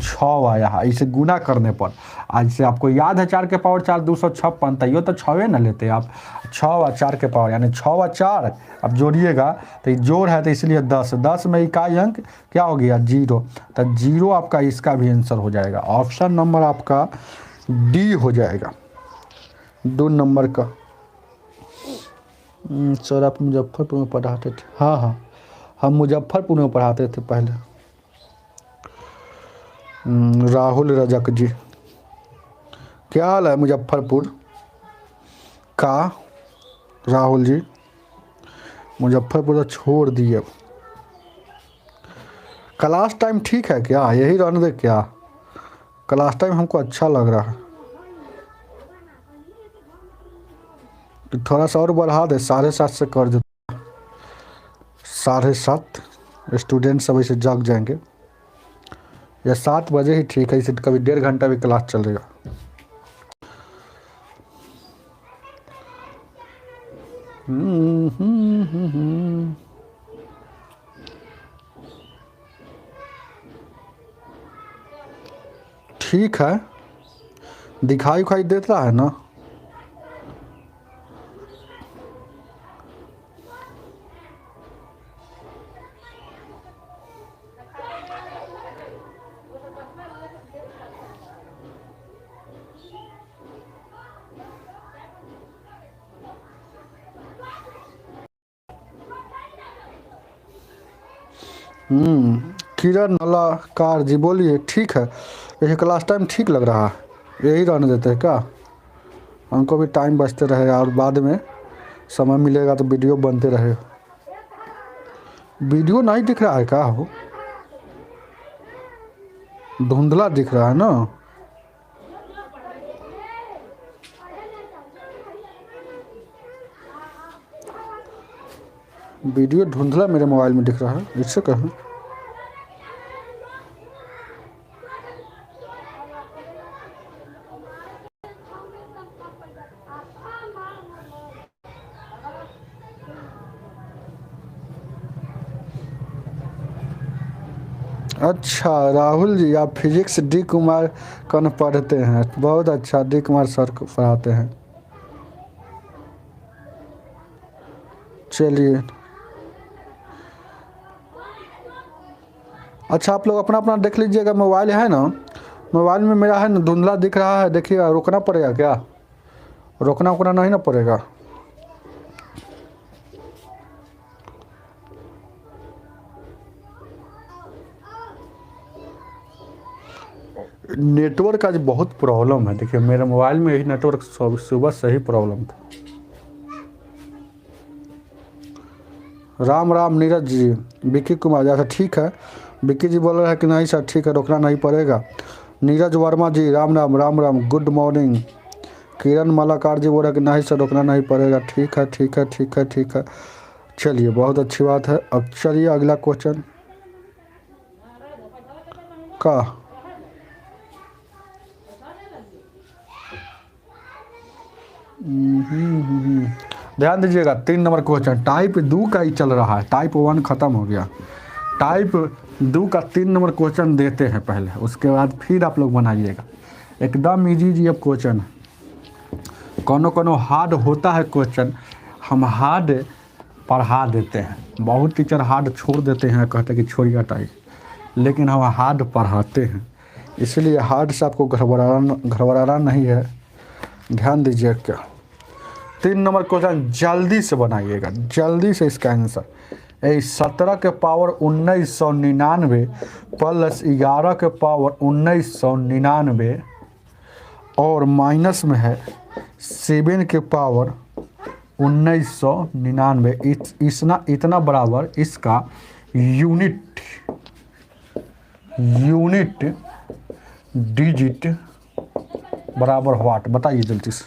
6 आया है। इसे गुना करने पर आज से आपको याद है 4 के पावर 4 256, तैयो तो 6 ना लेते आप। 6 और 4 के पावर यानी 6 और 4 अब जोड़िएगा तो ये जोड़ है तो इसलिए 10, 10 में इकाई अंक क्या हो गया 0, तो 0 आपका इसका भी आंसर हो जाएगा। ऑप्शन नंबर आपका डी हो जाएगा 2 नंबर का। सर आप मुजफ्फरपुर में पढ़ाते थे? हाँ हाँ, हम मुजफ्फरपुर में पढ़ाते थे पहले। राहुल रजक जी, क्या हाल है मुजफ्फरपुर का? राहुल जी मुजफ्फरपुर तो छोड़ दिए। क्लास टाइम ठीक है क्या? यही रहने दे क्या? क्लास टाइम हमको अच्छा लग रहा है, तो थोड़ा सा और बढ़ा दे, 7:30 से कर दे। 7:30 स्टूडेंट सब इसे जाग जाएंगे, या 7 बजे ही ठीक है, इसे कभी 1.5 घंटा भी क्लास चलेगा। ठीक है, दिखाई उखाई देता है ना? किरण नलाकार जी बोलिए। ठीक है, यही क्लास टाइम ठीक लग रहा है, यही रहने देते हैं क्या? हमको भी टाइम बचते रहे और बाद में समय मिलेगा तो वीडियो बनते रहे। वीडियो नहीं दिख रहा है क्या? हो धुंधला दिख रहा है ना? वीडियो धुंधला मेरे मोबाइल में दिख रहा है, इससे कहें। अच्छा राहुल जी, आप फिजिक्स डी कुमार कौन पढ़ते हैं? बहुत अच्छा, डी कुमार सर को पढ़ाते हैं। चलिए, अच्छा आप लोग अपना अपना देख लीजिएगा। मोबाइल है ना, मोबाइल में मेरा है ना धुंधला दिख रहा है, देखिएगा। रोकना पड़ेगा क्या? रोकना वोकना नहीं ना पड़ेगा? नेटवर्क आज बहुत प्रॉब्लम है, देखिए मेरे मोबाइल में यही नेटवर्क सुबह से ही प्रॉब्लम था। राम राम नीरज जी, विक्की कुमार जैसा ठीक है। विक्की जी बोल रहे हैं कि नहीं सर ठीक है, रोकना नहीं पड़ेगा। नीरज वर्मा जी राम राम, राम राम, गुड मॉर्निंग। किरण मालाकार जी बोल रहे हैं कि नहीं सर रोकना नहीं पड़ेगा। ठीक है ठीक है ठीक है ठीक है, चलिए बहुत अच्छी बात है। अब चलिए अगला क्वेश्चन का। ध्यान दीजिएगा, 3 नंबर क्वेश्चन टाइप 2 का ही चल रहा है, टाइप 1 खत्म हो गया। टाइप 2 का 3 नंबर क्वेश्चन देते हैं पहले, उसके बाद फिर आप लोग बनाइएगा। एकदम इजी जी अब क्वेश्चन। कोनो कोनो हार्ड होता है क्वेश्चन, हम हार्ड पढ़ा देते हैं। बहुत टीचर हार्ड छोड़ देते हैं, कहते हैं कि छोड़िए हटाइए, लेकिन हम हार्ड पढ़ाते हैं, इसलिए हार्ड से आपको घबराना नहीं है। ध्यान दीजिए क्या, 3 नंबर क्वेश्चन जल्दी से बनाइएगा, जल्दी से इसका आंसर। 17 के पावर 1999 प्लस 11 के पावर 1999 और माइनस में है 7 के पावर 1999। इतना बराबर इसका यूनिट डिजिट बराबर व्हाट? बताइए जल्दी से,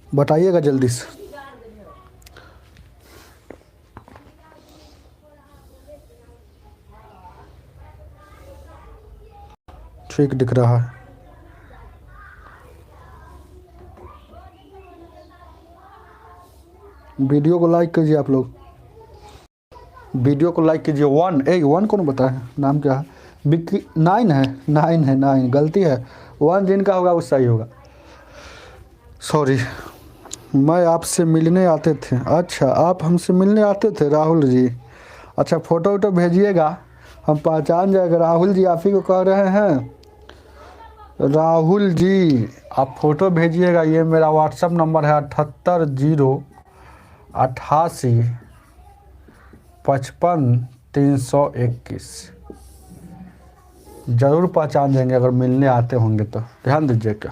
बताइएगा जल्दी से। ठीक दिख रहा है। वीडियो को लाइक कीजिए आप लोग, वीडियो को लाइक कीजिए। 1 कौन बताए नाम क्या है? बिक्की 9 है, 9 गलती है। 1 जिनका होगा वो सही होगा। सॉरी, मैं आपसे मिलने आते थे। अच्छा, आप हमसे मिलने आते थे राहुल जी। अच्छा, फ़ोटो वोटो भेजिएगा, हम पहचान जाएगा। राहुल जी आप ही को कह रहे हैं। राहुल जी आप फ़ोटो भेजिएगा। ये मेरा व्हाट्सअप नंबर है 78 088 55 321। ज़रूर पहचान जाएंगे अगर मिलने आते होंगे तो। ध्यान दीजिएगा,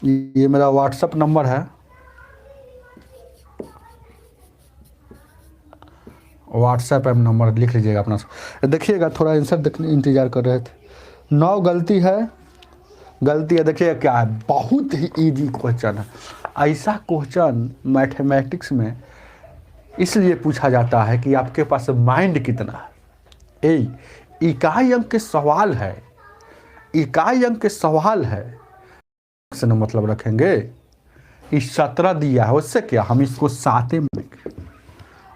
ये मेरा व्हाट्सअप नंबर है। व्हाट्सएप ऐप नंबर लिख लीजिएगा अपना। देखिएगा, थोड़ा आंसर देखने इंतज़ार कर रहे थे। 9 गलती है। देखिएगा क्या है, बहुत ही इजी क्वेश्चन है। ऐसा क्वेश्चन मैथमेटिक्स में इसलिए पूछा जाता है कि आपके पास माइंड कितना है। इकाई अंक के सवाल है, इकाई अंक के सवाल है से न मतलब रखेंगे। इस 17 दिया है, उससे क्या हम इसको 7 में।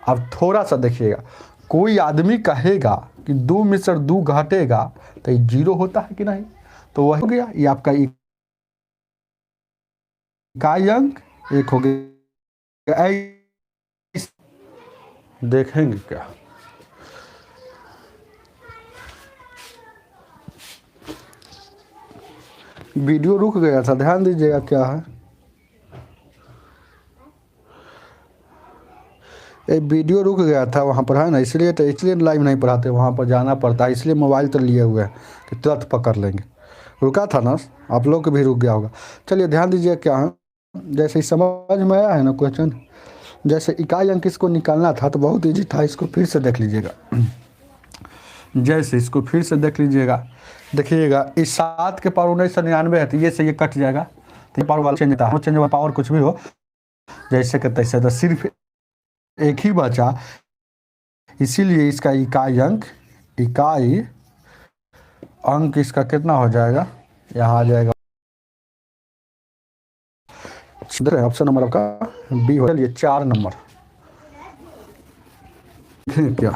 अब थोड़ा सा देखिएगा, कोई आदमी कहेगा कि 2 में से 2 घटेगा तो ये 0 होता है कि नहीं? तो वही हो गया, ये आपका इकाई अंक 1 हो गया। देखेंगे क्या, वीडियो रुक गया था, ध्यान दीजिएगा क्या है। एक वीडियो रुक गया था वहाँ पर, है ना, इसलिए लाइव नहीं पढ़ाते, वहाँ पर जाना पड़ता है, इसलिए मोबाइल तो लिए हुए हैं कि तुरंत पकड़ लेंगे। रुका था ना, आप लोग को भी रुक गया होगा। चलिए ध्यान दीजिए क्या है। जैसे समझ में आया है ना क्वेश्चन, जैसे इकाई अंक इसको निकालना था तो बहुत ईजी था। इसको फिर से देख लीजिएगा, जैसे इसको फिर से देख लीजिएगा। देखिएगा, इस 7 के पावर 1999 है तो ये से ये कट जाएगा, तो ये पावर वाला चेंज होता है। चेंज हुआ पावर कुछ भी हो जैसे कि तैसे, तो सिर्फ एक ही बचा, इसीलिए इसका इकाई अंक इसका कितना हो जाएगा, यहाँ आ जाएगा ऑप्शन नंबर आपका बी हो। चलिए 4 नंबर क्या,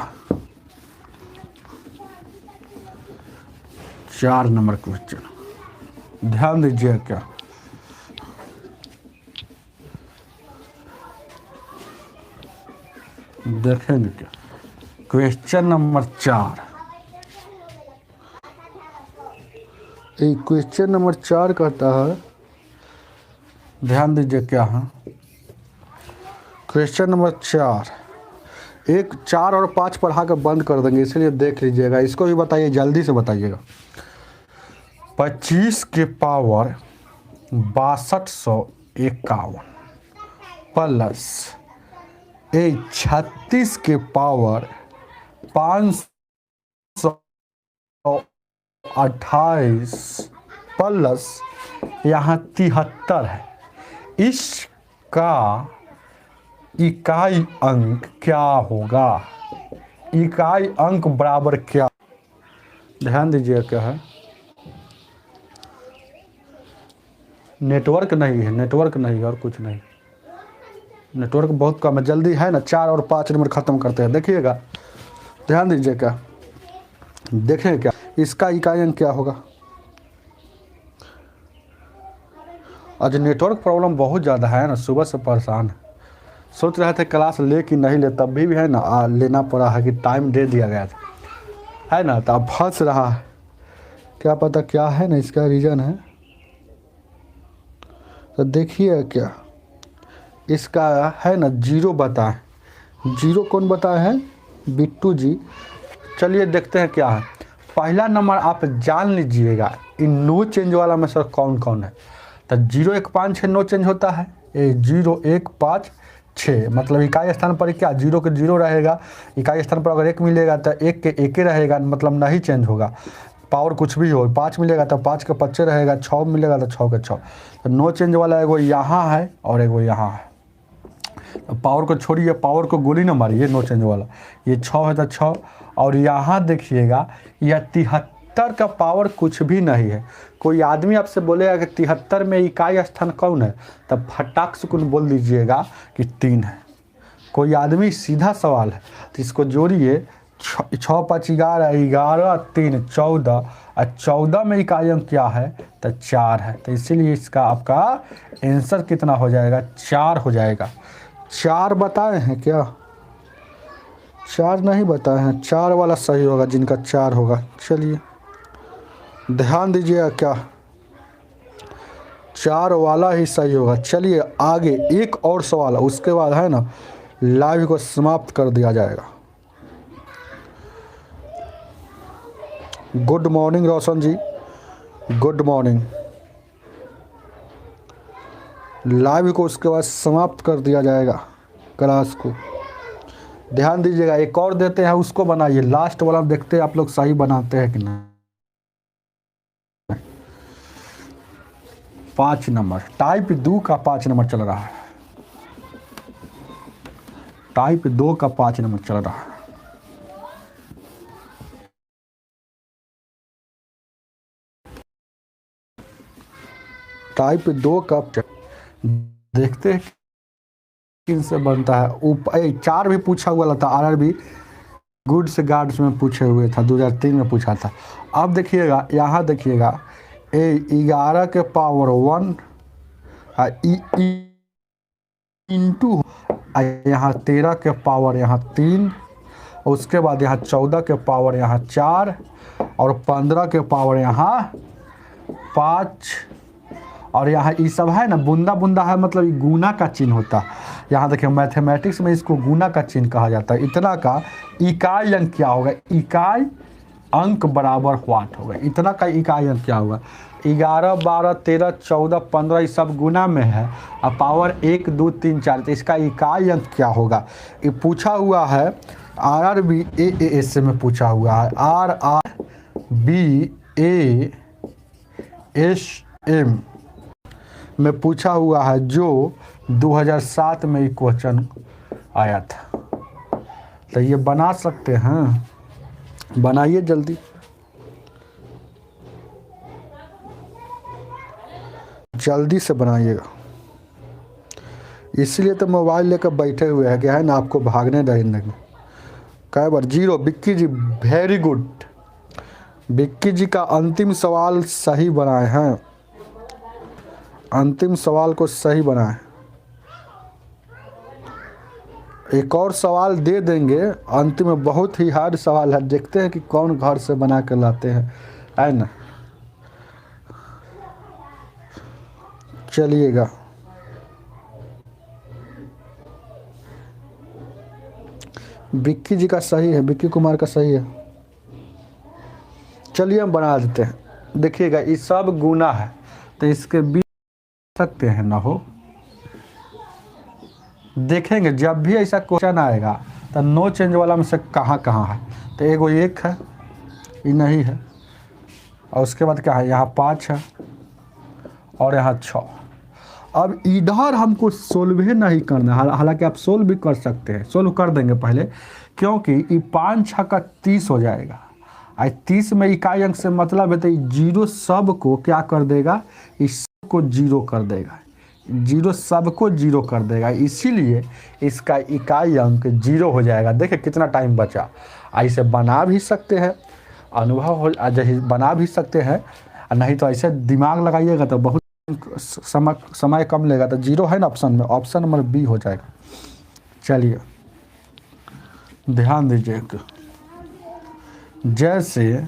4 नंबर क्वेश्चन ध्यान दीजिए क्या। देखेंगे क्या, क्वेश्चन नंबर 4। क्वेश्चन नंबर 4 कहता है, ध्यान दीजिए क्या है। क्वेश्चन नंबर 4, 4 और 5 पढ़ा कर बंद कर देंगे, इसलिए देख लीजिएगा। इसको भी बताइए, जल्दी से बताइएगा। 25 के पावर 6251 प्लस 36 के पावर 528 प्लस यहाँ 73 है। इसका इकाई अंक क्या होगा? इकाई अंक बराबर क्या? ध्यान दीजिए क्या है, नेटवर्क नहीं है, नेटवर्क नहीं और कुछ नहीं, नेटवर्क बहुत कम है। जल्दी है ना, 4 और 5 नंबर ख़त्म करते हैं। देखिएगा, ध्यान दीजिए क्या, देखें क्या इसका इकाई अंक क्या होगा। आज नेटवर्क प्रॉब्लम बहुत ज़्यादा है ना, सुबह से परेशान है। सोच रहे थे क्लास ले कि नहीं ले, तब भी है ना लेना पड़ा है कि टाइम दे दिया गया था, है ना, तो अब फंस रहा है। क्या पता क्या है ना इसका रीज़न है। तो देखिए क्या इसका है ना, 0 बताए। 0 कौन बताए हैं? बिट्टू जी। चलिए देखते हैं क्या है। पहला नंबर आप जान लीजिएगा, इन नो चेंज वाला में सर कौन कौन है। तो 0 1 5 6 नो चेंज होता है। 0 1 5 6 मतलब इकाई स्थान पर क्या 0 के 0 रहेगा। इकाई स्थान पर अगर 1 मिलेगा तो 1 के 1 ही रहेगा, मतलब नहीं चेंज होगा। पावर कुछ भी हो, 5 मिलेगा तो 5 के 5 रहेगा, 6 मिलेगा तो 6 के 6। तो नो चेंज वाला एगो यहाँ है और एगो यहाँ है। तो पावर को छोड़िए, पावर को गोली ना मारिए, नो चेंज वाला। ये 6 है तो 6, और यहाँ देखिएगा यह 73 का पावर कुछ भी नहीं है। कोई आदमी आपसे बोलेगा कि 73 में इकाई स्थान कौन है, तब फटाक से कुछ बोल दीजिएगा कि 3 है। कोई आदमी सीधा सवाल है तो इसको जोड़िए, 6×5 = 11, 3 14 और 14 में इकाई अंक क्या है तो 4 है। तो इसीलिए इसका आपका आंसर कितना हो जाएगा 4 हो जाएगा। 4 बताए हैं क्या? 4 नहीं बताए हैं, 4 वाला सही होगा जिनका 4 होगा। चलिए ध्यान दीजिएगा, क्या 4 वाला ही सही होगा। चलिए आगे एक और सवाल है, उसके बाद है ना लाइव को समाप्त कर दिया जाएगा। गुड मॉर्निंग रोशन जी, गुड मॉर्निंग। लाइव को उसके बाद समाप्त कर दिया जाएगा क्लास को। ध्यान दीजिएगा, एक और देते हैं उसको बनाइए, लास्ट वाला देखते हैं आप लोग सही बनाते हैं कि नहीं। 5 नंबर टाइप 2 का 5 नंबर चल रहा है, टाइप 2 का 5 नंबर चल रहा है। टाइप 2 का देखते हैं किन से बनता है। 4 भी पूछा हुआ था, RRB गुड्स गार्ड्स में पूछे हुए था, 2003 में पूछा था। अब देखिएगा, यहाँ देखिएगा 11 के पावर 1 इंटू यहाँ 13 के पावर यहाँ 3, उसके बाद यहाँ 14 के पावर यहाँ 4 और 15 के पावर यहाँ 5। और यहाँ ये सब है ना बूंदा बूंदा है, मतलब ये गुना का चिन्ह होता है। यहाँ देखिए मैथमेटिक्स में इसको गुना का चिन्ह कहा जाता है। इतना का इकाई अंक क्या होगा, इकाई अंक बराबर व्हाट होगा, इतना का इकाई अंक क्या होगा। 11 12 13 14 15 ये सब गुना में है और पावर 1 2 3 4, तो इसका इकाई अंक क्या होगा ये पूछा हुआ है। RRB AAS में पूछा हुआ है, RRB ASM में पूछा हुआ है, जो 2007 में ये क्वेश्चन आया था। तो ये बना सकते हैं, बनाइए जल्दी। जल्दी से बनाइएगा, इसलिए तो मोबाइल लेकर बैठे हुए हैं, क्या है ना आपको भागने रहने लगे। कई बार 0 विक्की जी, वेरी गुड। विक्की जी का अंतिम सवाल सही बनाए हैं, अंतिम सवाल को सही बनाए। एक और सवाल दे देंगे अंतिम में, बहुत ही हार्ड सवाल है, देखते हैं कि कौन घर से बना कर लाते हैं, है ना। चलिएगा विक्की जी का सही है, विक्की कुमार का सही है। चलिए हम बना देते हैं। देखिएगा ये सब गुना है, तो इसके बीच सकते हैं ना हो। देखेंगे जब भी ऐसा क्वेश्चन आएगा तो नो चेंज वाला में से कहाँ कहाँ है, तो एगो 1 है, ये नहीं है, और उसके बाद क्या है, यहाँ 5 है और यहाँ 6। अब इधर हमको सोल्व ही नहीं करना, हालांकि आप सोल्व भी कर सकते हैं, सोल्व कर देंगे पहले, क्योंकि ये 5 6 का 30 हो जाएगा। 30 में इकाई अंक से मतलब है तो 0 सब को क्या कर देगा, इस को 0 कर देगा, 0 सब को 0 कर देगा, इसीलिए इसका इकाई अंक 0 हो जाएगा। देखिए कितना टाइम बचा। ऐसे बना भी सकते हैं, अनुभव हो बना भी सकते हैं, नहीं तो ऐसे दिमाग लगाइएगा तो बहुत समय कम लेगा। तो 0 है ना ऑप्शन में, ऑप्शन नंबर B हो जाएगा। चलिए ध्यान दीजिएगा, जैसे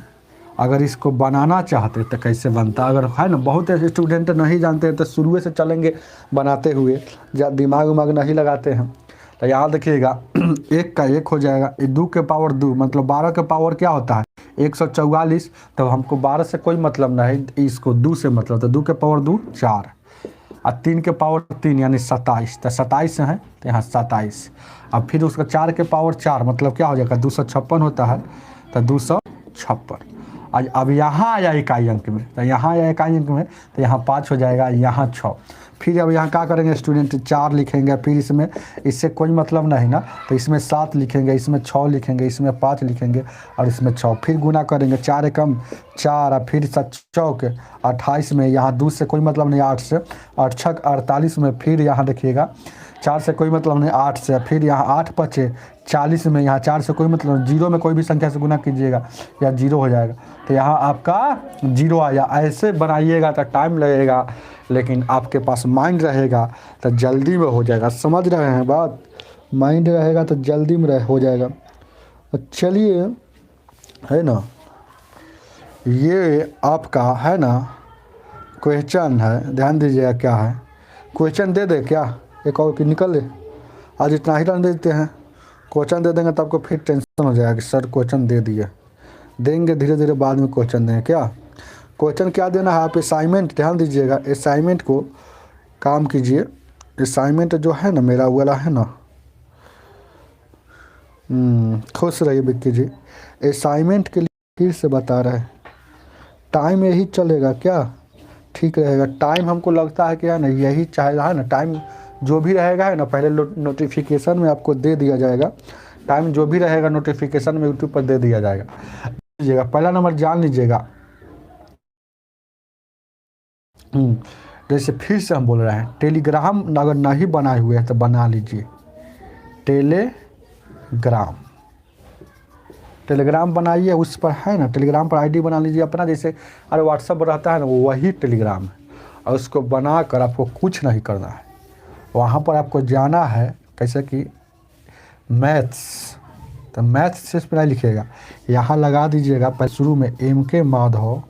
अगर इसको बनाना चाहते तो कैसे बनता, अगर है ना बहुत ऐसे स्टूडेंट नहीं जानते हैं तो शुरू से चलेंगे बनाते हुए, जब दिमाग उमाग नहीं लगाते हैं। तो यहाँ देखिएगा 1 का 1 हो जाएगा, 2 के पावर 2 मतलब 12 के पावर क्या होता है 144। तो हमको 12 से कोई मतलब नहीं, इसको 2 से मतलब, तो 2 के पावर 2 4 और 3 के पावर 3 यानी 27, तो 27 है तो यहाँ 27। अब फिर उसका 4 के पावर 4 मतलब क्या हो जाएगा 256 होता है, तो 256। आज अब यहाँ आया इकाई अंक में, तो यहाँ आया इकाई अंक में, तो यहाँ 5 हो जाएगा, यहाँ 6। फिर अब यहाँ क्या करेंगे स्टूडेंट, 4 लिखेंगे, फिर इसमें इससे कोई मतलब नहीं ना, तो इसमें 7 लिखेंगे, इसमें 6 लिखेंगे, इसमें 5 लिखेंगे और इसमें 6। फिर गुना करेंगे, 4 एकम 4 और फिर 7 चौक 28 में, यहाँ 2 से कोई मतलब नहीं, 8 से, और 6 48 में। फिर यहाँ देखिएगा 4 से कोई मतलब नहीं, 8 से, फिर यहाँ 8 बचे 40 में, यहाँ 4 से कोई मतलब नहीं, 0 में कोई भी संख्या से गुना कीजिएगा या 0 हो जाएगा, तो यहाँ आपका 0 आया। ऐसे बनाइएगा तो टाइम लगेगा, लेकिन आपके पास माइंड रहेगा तो जल्दी में हो जाएगा। समझ रहे हैं बात? माइंड रहेगा तो जल्दी में हो जाएगा। चलिए, है ना, ये आपका है ना क्वेश्चन है, ध्यान दीजिएगा क्या है। क्वेश्चन दे दे क्या, एक और कि निकल ले, आज इतना ही दे देते हैं। क्वेश्चन दे देंगे तो आपको फिर टेंशन हो जाएगा कि सर क्वेश्चन दे दिए, देंगे धीरे धीरे बाद में क्वेश्चन देंगे। क्या क्वेश्चन क्या देना है आप? असाइनमेंट, ध्यान दीजिएगा, असाइनमेंट को काम कीजिए। असाइनमेंट जो है ना मेरा वाला है ना, खुश रहिए विक्की जी। असाइनमेंट के लिए फिर से बता रहे हैं, टाइम यही चलेगा क्या? ठीक रहेगा टाइम? हमको लगता है कि है ना यही चाहेगा, है ना, टाइम जो भी रहेगा है ना, पहले नोटिफिकेशन में आपको दे दिया जाएगा। टाइम जो भी रहेगा नोटिफिकेशन में यूट्यूब पर दे दिया जाएगा। लीजिएगा पहला नंबर जान लीजिएगा। जैसे फिर से हम बोल रहे हैं, टेलीग्राम अगर नहीं बनाए हुए हैं तो बना लीजिए। टेलीग्राम बनाइए, उस पर है ना, टेलीग्राम पर आईडी बना लीजिए अपना, जैसे अरे व्हाट्सअप पर रहता है ना, वो वही टेलीग्राम है। और उसको बनाकर आपको कुछ नहीं करना है, वहाँ पर आपको जाना है कैसे कि मैथ्स, तो मैथ्स से पहले लिखिएगा, यहाँ लगा दीजिएगा पर शुरू में MK माधव,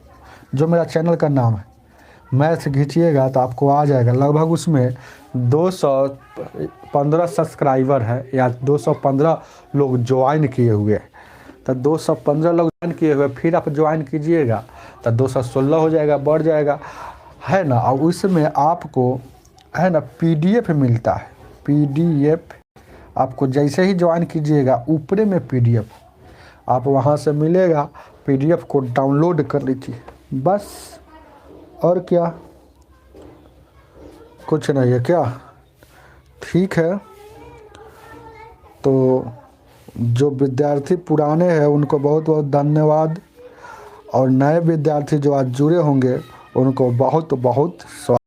जो मेरा चैनल का नाम है, मैथ्स खींचिएगा तो आपको आ जाएगा। लगभग उसमें 215 सब्सक्राइबर है या 215 लोग ज्वाइन किए हुए हैं। तो 215 लोग ज्वाइन किए हुए, फिर आप ज्वाइन कीजिएगा तो 216 हो जाएगा, बढ़ जाएगा, है ना। और उसमें आपको है ना PDF मिलता है। PDF आपको जैसे ही ज्वाइन कीजिएगा ऊपरे में PDF आप वहाँ से मिलेगा, PDF को डाउनलोड कर लीजिए बस। और क्या, कुछ नहीं है क्या? ठीक है, तो जो विद्यार्थी पुराने हैं उनको बहुत बहुत धन्यवाद, और नए विद्यार्थी जो आज जुड़े होंगे उनको बहुत बहुत स्वागत।